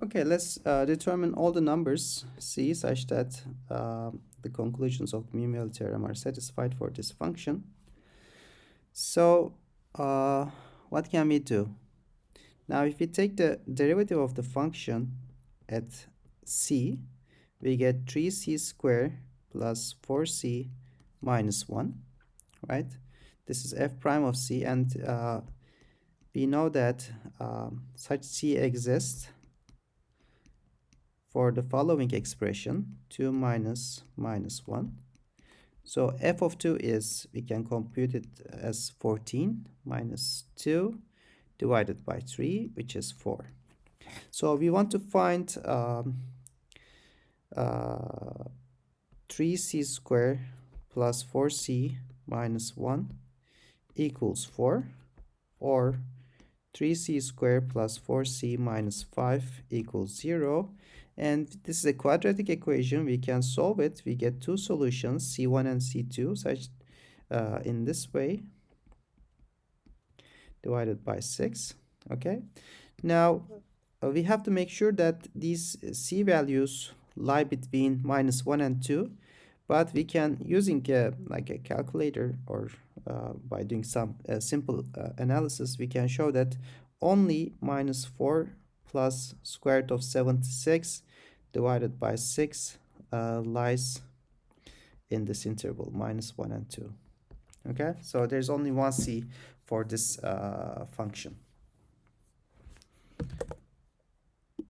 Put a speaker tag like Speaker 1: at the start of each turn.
Speaker 1: Okay, let's determine all the numbers C such that the conclusions of the mean value theorem are satisfied for this function. So what can we do? Now if we take the derivative of the function at C, we get 3c squared plus 4c minus 1, right? This is f prime of C, and we know that such C exists for the following expression, 2 minus minus 1. So f of 2 is, we can compute it as 14 minus 2 divided by 3, which is 4. So we want to find 3c squared plus 4c minus 1 equals 4, or 3c squared plus 4c minus 5 equals 0. And this is a quadratic equation. We can solve it. We get two solutions, c1 and c2, such in this way, divided by 6. Okay. Now we have to make sure that these c values lie between minus 1 and 2, but we can, using like a calculator, or by doing some simple analysis, we can show that only minus 4 plus square root of 76 divided by 6 lies in this interval, minus 1 and 2. Okay, so there's only one c for this function.